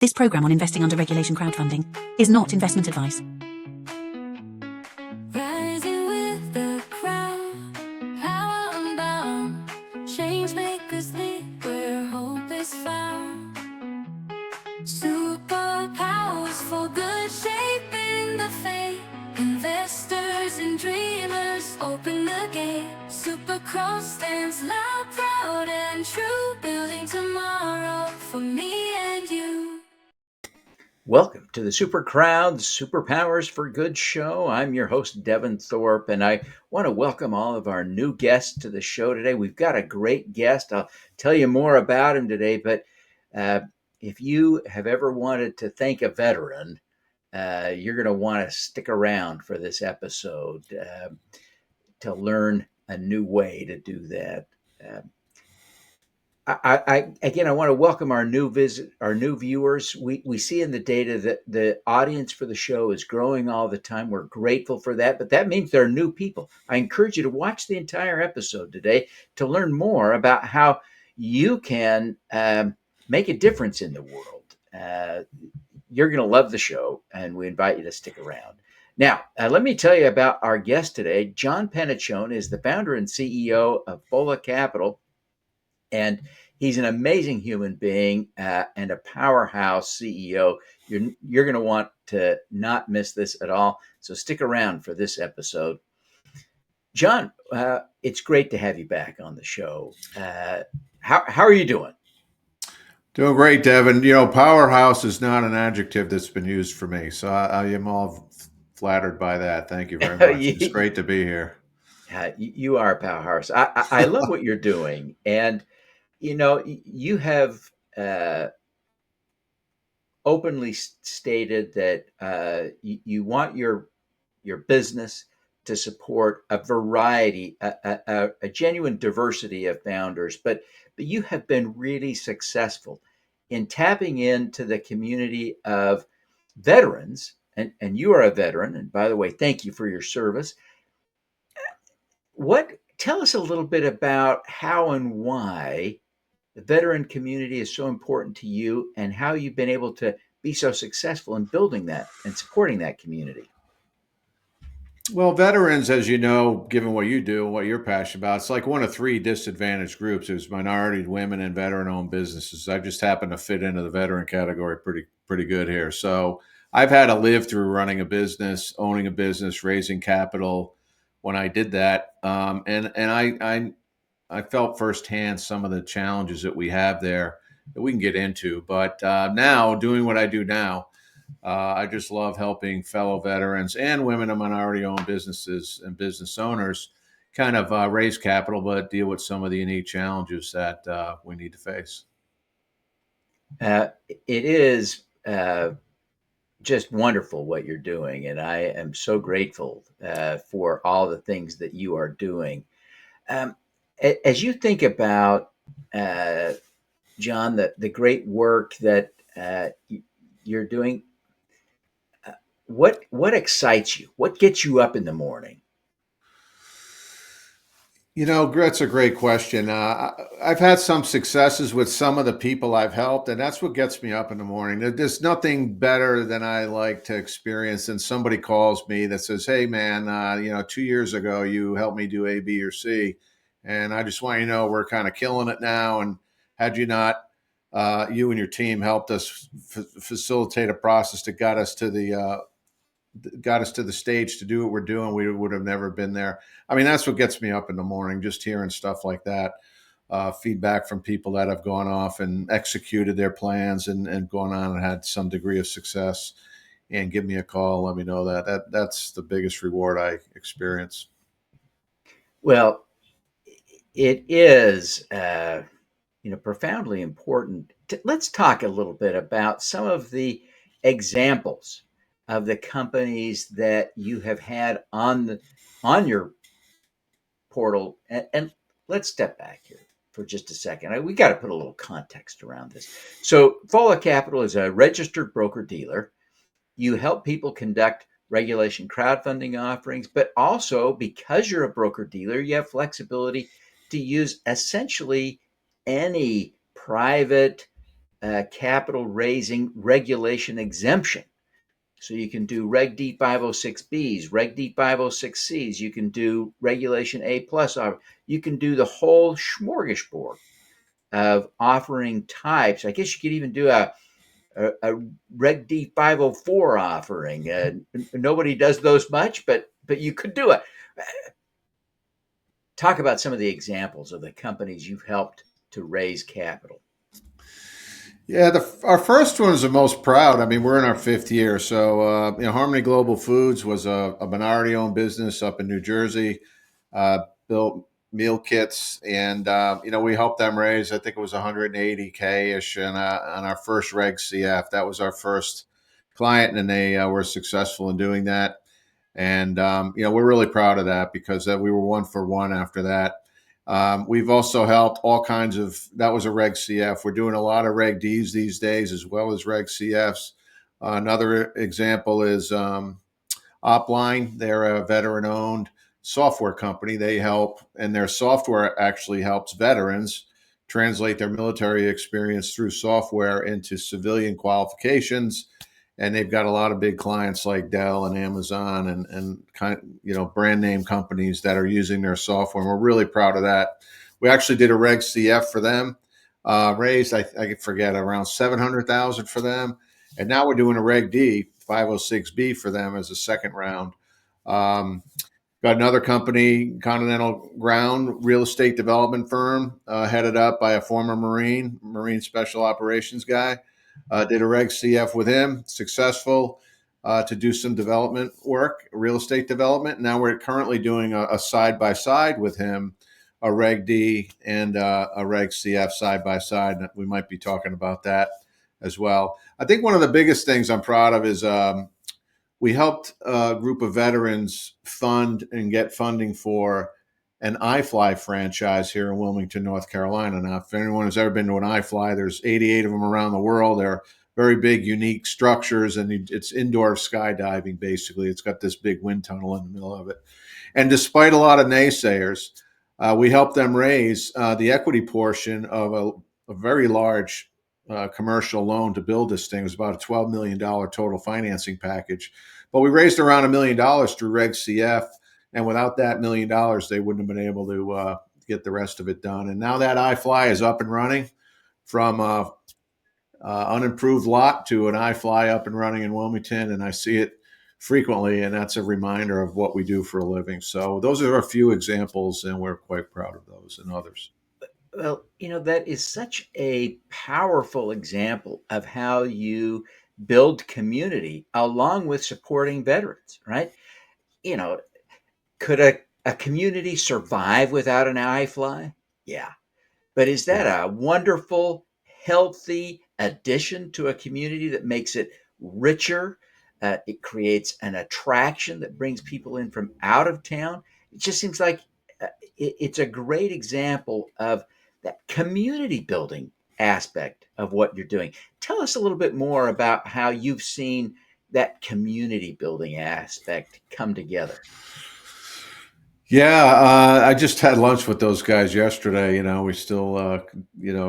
This program on investing under regulation crowdfunding is not investment advice. Rising with the crowd, power unbound, change makers lead where hope is found. Superpowers for good, shaping the fate. Investors and dreamers open the gate. Supercross stands loud, proud and true, building tomorrow for me and you. Welcome to the Super Crowd Superpowers for Good show. I'm your host, Devin Thorpe, and I want to welcome all of our new guests to the show today. We've got a great guest. I'll tell you more about him today, but if you have ever wanted to thank a veteran, you're going to want to stick around for this episode to learn a new way to do that. I want to welcome our new viewers. We see in the data that the audience for the show is growing all the time. We're grateful for that, but that means there are new people. I encourage you to watch the entire episode today to learn more about how you can make a difference in the world. You're going to love the show, and we invite you to stick around. Now, let me tell you about our guest today. John Panaccione is the founder and CEO of Folla Capital. And he's an amazing human being and a powerhouse CEO. You're going to want to not miss this at all. So stick around for this episode. John, it's great to have you back on the show. How are you doing? Doing great, Devin. You know, powerhouse is not an adjective that's been used for me. So I am all flattered by that. Thank you very much. It's great to be here. You are a powerhouse. I love what you're doing. And you know, you have openly stated that you want your business to support a variety, a genuine diversity of founders, but you have been really successful in tapping into the community of veterans, and you are a veteran. And by the way, thank you for your service. Tell us a little bit about how and why the veteran community is so important to you and how you've been able to be so successful in building that and supporting that community. Well, veterans, as you know, given what you do, what you're passionate about, it's like one of three disadvantaged groups. There's minority, women, and veteran-owned businesses. I just happen to fit into the veteran category pretty good here. So I've had to live through running a business, owning a business, raising capital when I did that. And I felt firsthand some of the challenges that we have there that we can get into. But now, doing what I do now, I just love helping fellow veterans and women and minority-owned businesses and business owners kind of raise capital, but deal with some of the unique challenges that we need to face. It is just wonderful what you're doing, and I am so grateful for all the things that you are doing. As you think about, John, the great work that you're doing, what excites you? What gets you up in the morning? You know, that's a great question. I've had some successes with some of the people I've helped, and that's what gets me up in the morning. There's nothing better than I like to experience than somebody calls me that says, "Hey, man, 2 years ago you helped me do A, B, or C, and I just want you to know we're kind of killing it now. And had you not, you and your team helped us facilitate a process that got us to the stage to do what we're doing, we would have never been there." I mean, that's what gets me up in the morning, just hearing stuff like that, feedback from people that have gone off and executed their plans and gone on and had some degree of success, and give me a call, let me know that's the biggest reward I experience. Well, it is, profoundly important. Let's talk a little bit about some of the examples of the companies that you have had on your portal, and let's step back here for just a second. We got to put a little context around this. So, Folla Capital is a registered broker dealer. You help people conduct regulation crowdfunding offerings, but also because you're a broker dealer, you have flexibility to use essentially any private capital raising regulation exemption. So you can do Reg D 506Bs, Reg D 506Cs. You can do Regulation A plus. You can do the whole smorgasbord of offering types. I guess you could even do a Reg D 504 offering. Nobody does those much, but you could do it. Talk about some of the examples of the companies you've helped to raise capital. Yeah, our first one is the most proud. I mean, we're in our fifth year. So, Harmony Global Foods was a minority-owned business up in New Jersey, built meal kits, and we helped them raise. I think it was 180K ish, and on our first Reg CF, that was our first client, and they were successful in doing that. And we're really proud of that because we were 1 for 1 after that. We've also helped all kinds of, that was a Reg CF. We're doing a lot of Reg Ds these days as well as Reg CFs. Another example is Opline. They're a veteran-owned software company. They help, and their software actually helps veterans translate their military experience through software into civilian qualifications. And they've got a lot of big clients like Dell and Amazon and brand name companies that are using their software. And we're really proud of that. We actually did a Reg CF for them, raised I forget around $700,000 for them, and now we're doing a Reg D 506B for them as a second round. Got another company, Continental Ground Real Estate Development Firm, headed up by a former Marine Special Operations guy. Did a Reg CF with him, successful to do some development work, real estate development. Now we're currently doing a side-by-side with him, a Reg D and a Reg CF side-by-side. We might be talking about that as well. I think one of the biggest things I'm proud of is we helped a group of veterans fund and get funding for an iFly franchise here in Wilmington, North Carolina. Now, if anyone has ever been to an iFly, there's 88 of them around the world. They're very big, unique structures, and it's indoor skydiving, basically. It's got this big wind tunnel in the middle of it. And despite a lot of naysayers, we helped them raise the equity portion of a very large commercial loan to build this thing. It was about a $12 million total financing package. But we raised around $1 million through Reg CF. And without that $1 million, they wouldn't have been able to get the rest of it done. And now that iFly is up and running from unimproved lot to an iFly up and running in Wilmington. And I see it frequently. And that's a reminder of what we do for a living. So those are a few examples, and we're quite proud of those and others. Well, that is such a powerful example of how you build community along with supporting veterans, right? Could a community survive without an iFly? Yeah. But is that a wonderful, healthy addition to a community that makes it richer? It creates an attraction that brings people in from out of town. It just seems like it's a great example of that community building aspect of what you're doing. Tell us a little bit more about how you've seen that community building aspect come together. Yeah, I just had lunch with those guys yesterday. We still, are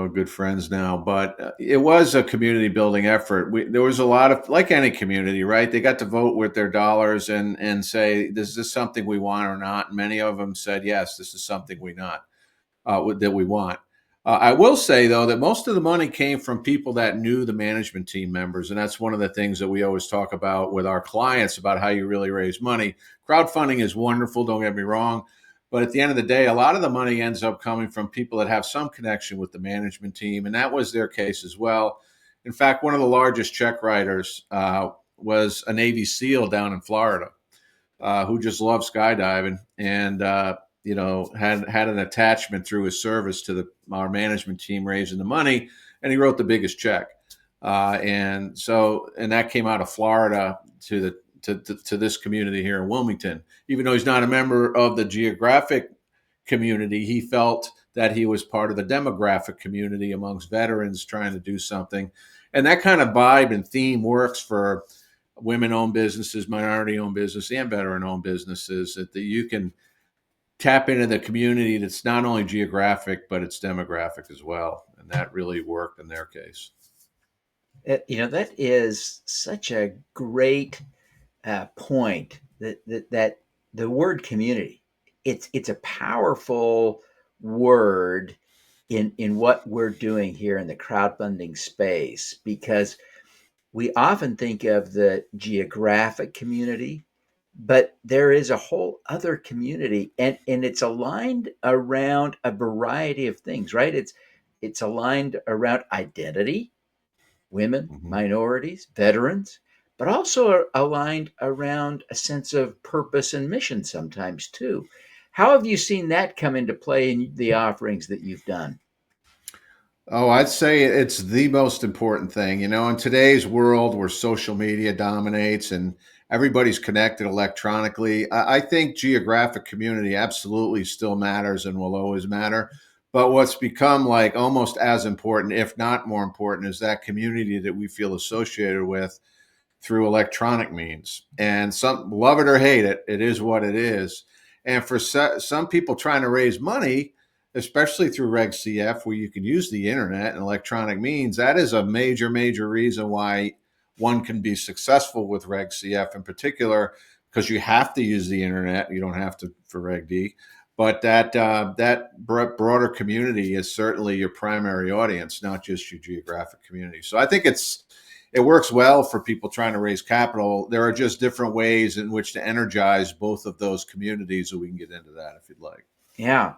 good friends now. But it was a community building effort. There was a lot of, like any community, right? They got to vote with their dollars and say, "Is this something we want or not?" And many of them said, "Yes, this is something that we want." I will say, though, that most of the money came from people that knew the management team members. And that's one of the things that we always talk about with our clients about how you really raise money. Crowdfunding is wonderful, don't get me wrong. But at the end of the day, a lot of the money ends up coming from people that have some connection with the management team. And that was their case as well. In fact, one of the largest check writers was a Navy SEAL down in Florida who just loved skydiving and had an attachment through his service to our management team raising the money, and he wrote the biggest check. And that came out of Florida to this community here in Wilmington. Even though he's not a member of the geographic community, he felt that he was part of the demographic community amongst veterans trying to do something. And that kind of vibe and theme works for women-owned businesses, minority-owned business, and veteran-owned businesses, that you can tap into the community that's not only geographic, but it's demographic as well. And that really worked in their case. That is such a great point that the word community, it's a powerful word in what we're doing here in the crowdfunding space, because we often think of the geographic community, but there is a whole other community, and it's aligned around a variety of things, right? It's aligned around identity, women, Mhm. minorities, veterans, but also aligned around a sense of purpose and mission sometimes too. How have you seen that come into play in the offerings that you've done? Oh, I'd say it's the most important thing. In today's world where social media dominates and everybody's connected electronically, I think geographic community absolutely still matters and will always matter. But what's become like almost as important, if not more important, is that community that we feel associated with through electronic means. And some love it or hate it, it is what it is. And for some people trying to raise money, especially through Reg CF, where you can use the internet and electronic means, that is a major, major reason why one can be successful with Reg CF in particular, because you have to use the internet. You don't have to for Reg D, but that broader community is certainly your primary audience, not just your geographic community. So I think it works well for people trying to raise capital. There are just different ways in which to energize both of those communities, and we can get into that if you'd like. Yeah.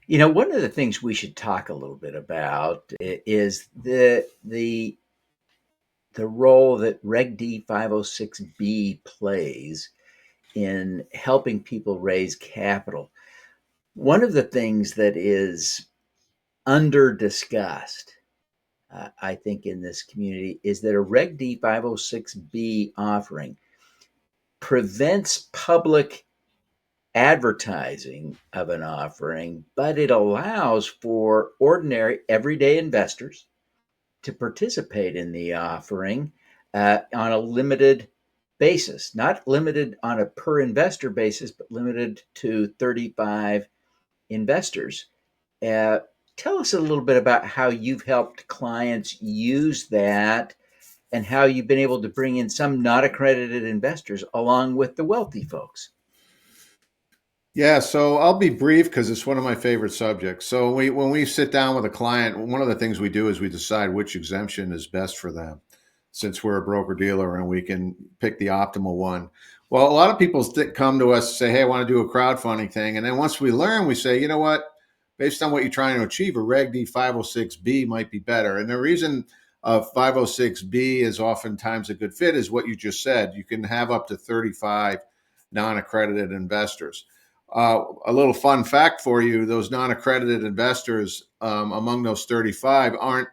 One of the things we should talk a little bit about is the role that Reg D 506B plays in helping people raise capital. One of the things that is under discussed, I think, in this community is that a Reg D 506B offering prevents public advertising of an offering, but it allows for ordinary, everyday investors to participate in the offering on a limited basis, not limited on a per investor basis, but limited to 35 investors. Uh, Tell us a little bit about how you've helped clients use that and how you've been able to bring in some not accredited investors along with the wealthy folks. Yeah, so I'll be brief because it's one of my favorite subjects. So when we sit down with a client, one of the things we do is we decide which exemption is best for them, since we're a broker dealer and we can pick the optimal one. Well, a lot of people come to us and say, "Hey, I want to do a crowdfunding thing," and then once we learn, we say, "You know what? Based on what you're trying to achieve, a Reg D 506B might be better." And the reason 506B is oftentimes a good fit is what you just said. You can have up to 35 non-accredited investors. A little fun fact for you: those non-accredited investors, among those 35, aren't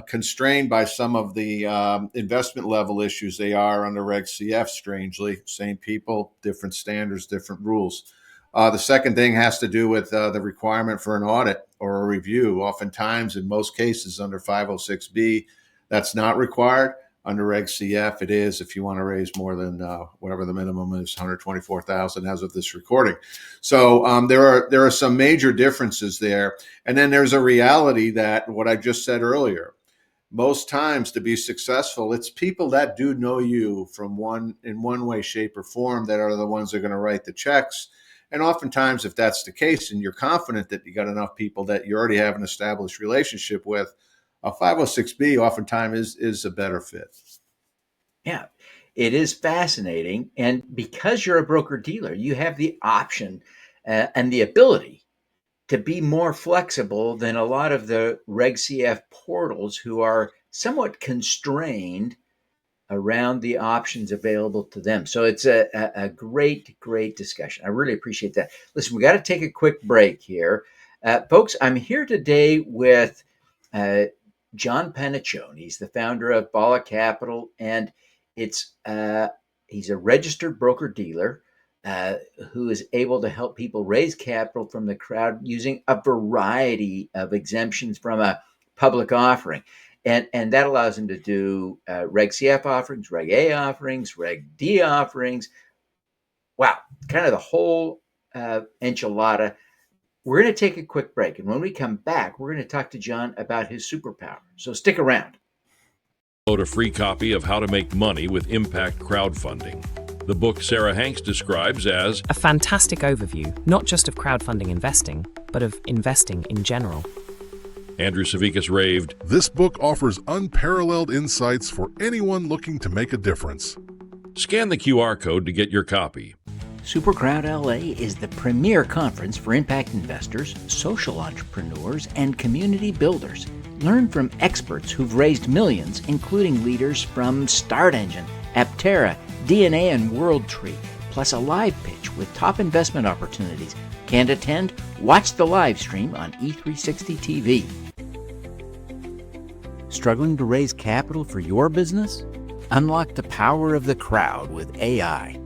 constrained by some of the investment level issues they are under Reg CF. Strangely, same people, different standards, different rules. The second thing has to do with the requirement for an audit or a review. Oftentimes, in most cases, under 506B, that's not required. Under Reg CF, it is if you want to raise more than whatever the minimum is, 124,000 as of this recording. So there are some major differences there, and then there's a reality that what I just said earlier. Most times, to be successful, it's people that do know you from one way, shape, or form that are the ones that are going to write the checks. And oftentimes, if that's the case, and you're confident that you got enough people that you already have an established relationship with, a 506B oftentimes is a better fit. Yeah, it is fascinating. And because you're a broker dealer, you have the option and the ability to be more flexible than a lot of the Reg CF portals who are somewhat constrained around the options available to them. So it's a great, great discussion. I really appreciate that. Listen, we got to take a quick break here. Folks, I'm here today with uh, John Panaccione. He's the founder of Folla Capital, and it's he's a registered broker dealer uh, who is able to help people raise capital from the crowd using a variety of exemptions from a public offering. And that allows him to do Reg CF offerings, Reg A offerings, Reg D offerings. Wow, kind of the whole enchilada. We're going to take a quick break. And when we come back, we're going to talk to John about his superpower. So stick around. A free copy of How to Make Money with Impact Crowdfunding. The book Sarah Hanks describes as a fantastic overview, not just of crowdfunding investing, but of investing in general. Andrew Savickas raved, "This book offers unparalleled insights for anyone looking to make a difference." Scan the QR code to get your copy. SuperCrowd LA is the premier conference for impact investors, social entrepreneurs, and community builders. Learn from experts who've raised millions, including leaders from Start Engine, Aptera, DNA, and WorldTree, plus a live pitch with top investment opportunities. Can't attend? Watch the live stream on E360 TV. Struggling to raise capital for your business? Unlock the power of the crowd with AI.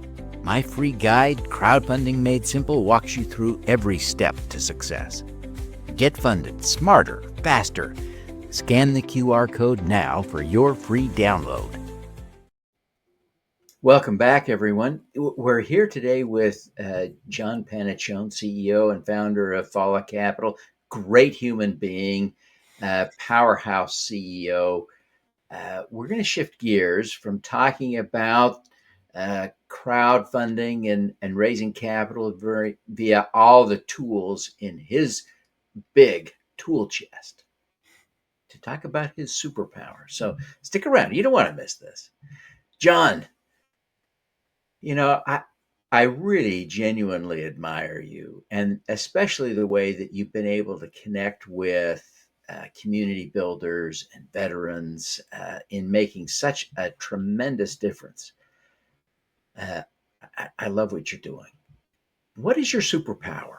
My free guide, Crowdfunding Made Simple, walks you through every step to success. Get funded smarter, faster. Scan the QR code now for your free download. Welcome back, everyone. We're here today with John Panaccione, CEO and founder of Folla Capital. Great human being, powerhouse CEO. We're going to shift gears from talking about crowdfunding and raising capital via all the tools in his big tool chest to talk about his superpower. So stick around. You don't want to miss this. John, I really genuinely admire you, and especially the way that you've been able to connect with community builders and veterans in making such a tremendous difference. I love what you're doing. What is your superpower?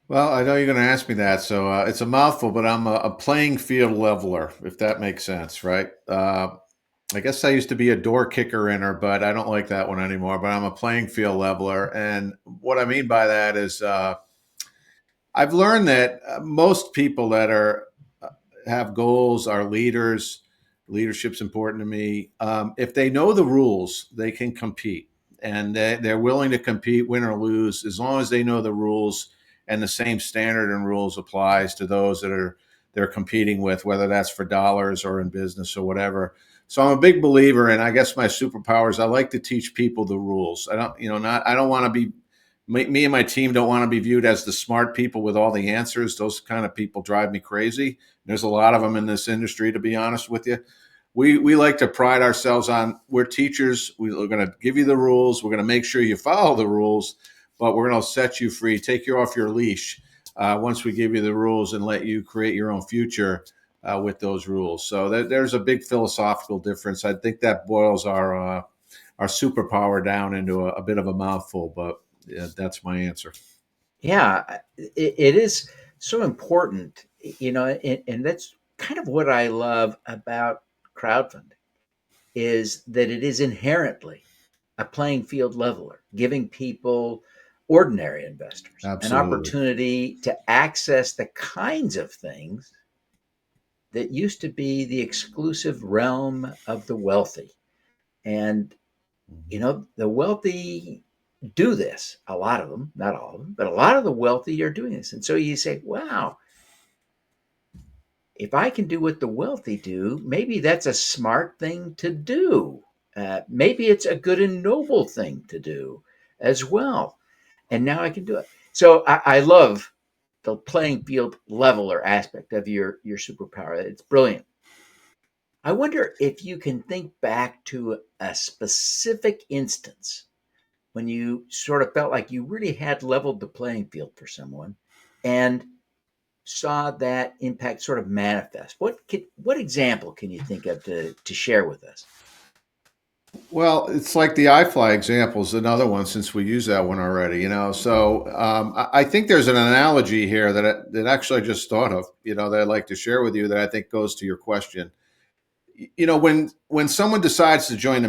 Well, I know you're going to ask me that, so it's a mouthful, but I'm a playing field leveler, if that makes sense, right? I guess I used to be a door kicker inner, but I don't like that one anymore. But I'm a playing field leveler, and what I mean by that is I've learned that most people that have goals are leaders. Leadership's important to me. If they know the rules, they can compete, and they're willing to compete, win or lose, as long as they know the rules. And the same standard and rules applies to those that they're competing with, whether that's for dollars or in business or whatever. So I'm a big believer, and I guess my superpower is I like to teach people the rules. I don't want to be, me and my team don't want to be viewed as the smart people with all the answers. Those kind of people drive me crazy. There's a lot of them in this industry, to be honest with you. We like to pride ourselves on, we're teachers. We're going to give you the rules. We're going to make sure you follow the rules, but we're going to set you free, take you off your leash once we give you the rules and let you create your own future with those rules. So there's a big philosophical difference. I think that boils our superpower down into a bit of a mouthful, but yeah, that's my answer. Yeah, it is so important, and that's kind of what I love about crowdfunding, is that it is inherently a playing field leveler, giving people, ordinary investors, Absolutely, an opportunity to access the kinds of things that used to be the exclusive realm of the wealthy. And, the wealthy do this. A lot of them, not all of them, but a lot of the wealthy are doing this. And so you say, wow, if I can do what the wealthy do, maybe that's a smart thing to do. Maybe it's a good and noble thing to do as well. And now I can do it. So I love the playing field leveler aspect of your superpower. It's brilliant. I wonder if you can think back to a specific instance when you sort of felt like you really had leveled the playing field for someone and saw that impact sort of manifest. What example can you think of to share with us? Well, it's like the iFly example is another one, since we use that one already. So I think there's an analogy here that actually I just thought of, that I'd like to share with you that I think goes to your question. When someone decides to join the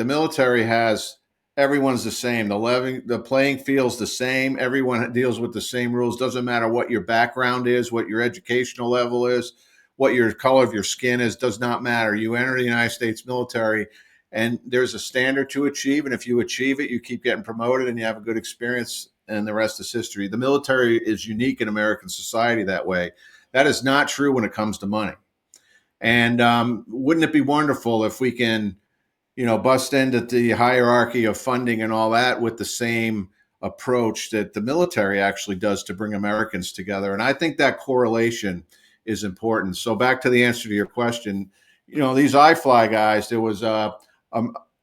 military has, everyone's the same. The playing field's the same. Everyone deals with the same rules. Doesn't matter what your background is, what your educational level is, what your color of your skin is, does not matter. You enter the United States military, and there's a standard to achieve. And if you achieve it, you keep getting promoted and you have a good experience, and the rest is history. The military is unique in American society that way. That is not true when it comes to money. And wouldn't it be wonderful if we can, bust into the hierarchy of funding and all that with the same approach that the military actually does to bring Americans together? And I think that correlation is important. So back to the answer to your question, these iFly guys, there was a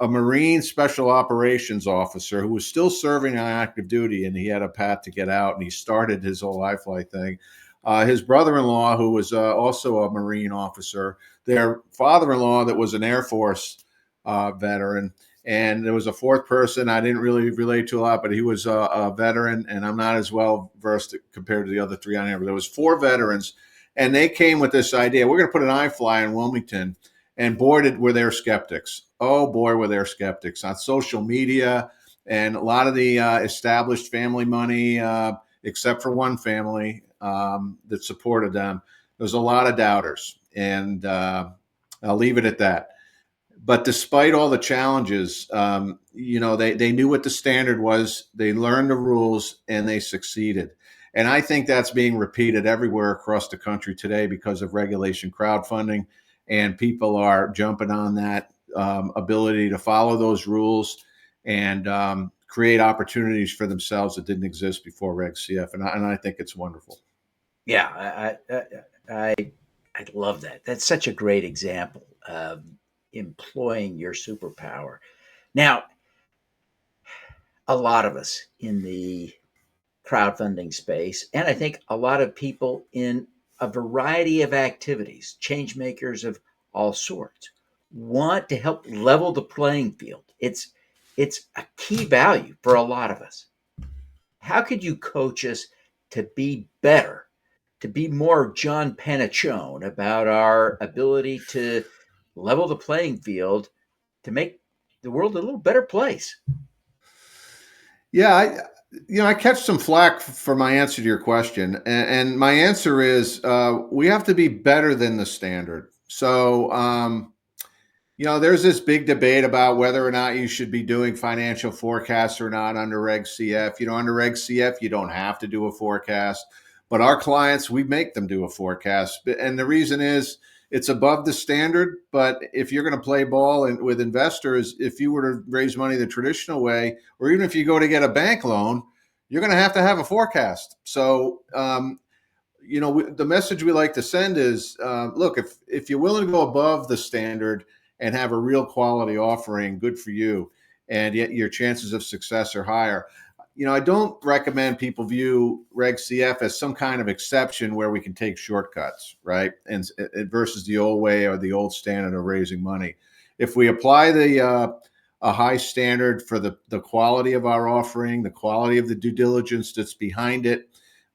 Marine Special Operations officer who was still serving on active duty, and he had a path to get out, and he started his whole iFly thing. His brother-in-law, who was also a Marine officer, their father-in-law that was an Air Force veteran, and there was a fourth person I didn't really relate to a lot, but he was a veteran, and I'm not as well versed compared to the other three on here, but there was four veterans, and they came with this idea: we're going to put an iFly in Wilmington. And boy, were there skeptics. Oh, boy, were there skeptics on social media. And a lot of the established family money, except for one family that supported them, there's a lot of doubters. And I'll leave it at that. But despite all the challenges, they knew what the standard was. They learned the rules, and they succeeded. And I think that's being repeated everywhere across the country today because of regulation crowdfunding. And people are jumping on that ability to follow those rules and create opportunities for themselves that didn't exist before Reg CF. And I think it's wonderful. Yeah, I love that. That's such a great example of employing your superpower. Now, a lot of us in the crowdfunding space, and I think a lot of people in a variety of activities, change makers of all sorts, want to help level the playing field. It's a key value for a lot of us. How could you coach us to be better, to be more John Panaccione about our ability to level the playing field to make the world a little better place? Yeah, I catch some flack for my answer to your question, and my answer is we have to be better than the standard. So, there's this big debate about whether or not you should be doing financial forecasts or not under Reg CF. Under Reg CF, you don't have to do a forecast, but our clients, we make them do a forecast, and the reason is it's above the standard. But if you're going to play ball with investors, if you were to raise money the traditional way, or even if you go to get a bank loan, you're going to have a forecast. So, the message we like to send is, look, if you're willing to go above the standard and have a real quality offering, good for you, and yet your chances of success are higher. I don't recommend people view Reg CF as some kind of exception where we can take shortcuts, right? And versus the old way or the old standard of raising money. If we apply a high standard for the quality of our offering, the quality of the due diligence that's behind it,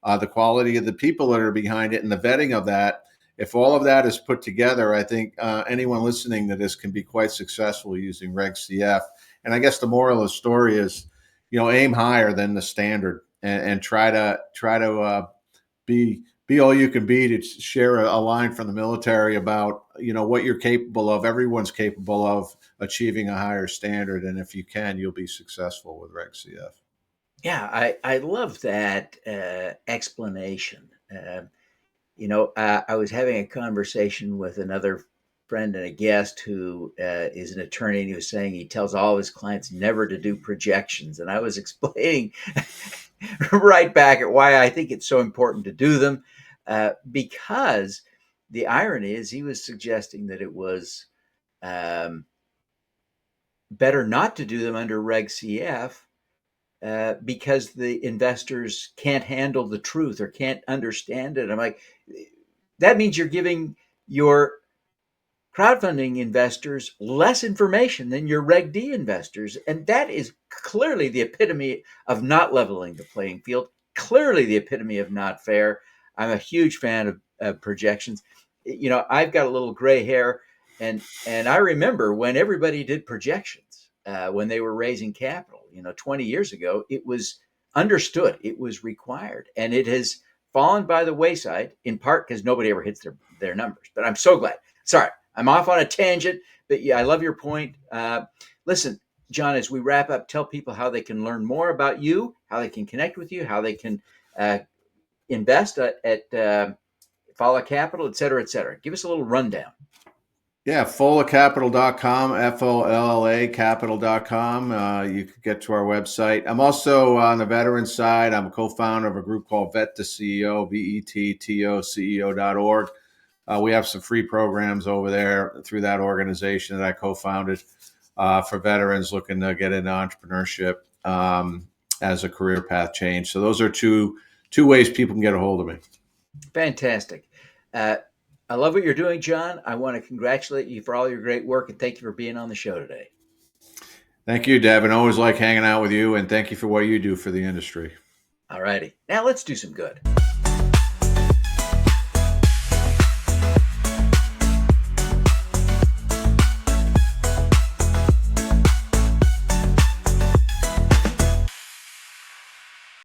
the quality of the people that are behind it, and the vetting of that, if all of that is put together, I think anyone listening to this can be quite successful using Reg CF. And I guess the moral of the story is, aim higher than the standard and try to be all you can be, to share a line from the military about, what you're capable of. Everyone's capable of achieving a higher standard. And if you can, you'll be successful with Reg CF. Yeah, I love that explanation. I was having a conversation with another friend and a guest who is an attorney, and he was saying he tells all of his clients never to do projections. And I was explaining right back at why I think it's so important to do them, because the irony is he was suggesting that it was better not to do them under Reg CF because the investors can't handle the truth or can't understand it. I'm like, that means you're giving your crowdfunding investors less information than your Reg D investors. And that is clearly the epitome of not leveling the playing field, clearly the epitome of not fair. I'm a huge fan of projections. I've got a little gray hair, and I remember when everybody did projections when they were raising capital. 20 years ago, it was understood, it was required, and it has fallen by the wayside, in part because nobody ever hits their numbers. But I'm so glad. Sorry, I'm off on a tangent, but yeah, I love your point. Listen, John, as we wrap up, tell people how they can learn more about you, how they can connect with you, how they can invest at Folla Capital, et cetera, et cetera. Give us a little rundown. Yeah, follacapital.com, F-O-L-L-A capital.com. You can get to our website. I'm also on the veteran side. I'm a co-founder of a group called Vet to CEO, VETTOCEO.org. We have some free programs over there through that organization that I co-founded for veterans looking to get into entrepreneurship as a career path change. So those are two ways people can get a hold of me. Fantastic. I love what you're doing, John. I want to congratulate you for all your great work and thank you for being on the show today. Thank you, Devin. Always like hanging out with you, and thank you for what you do for the industry. All righty. Now let's do some good.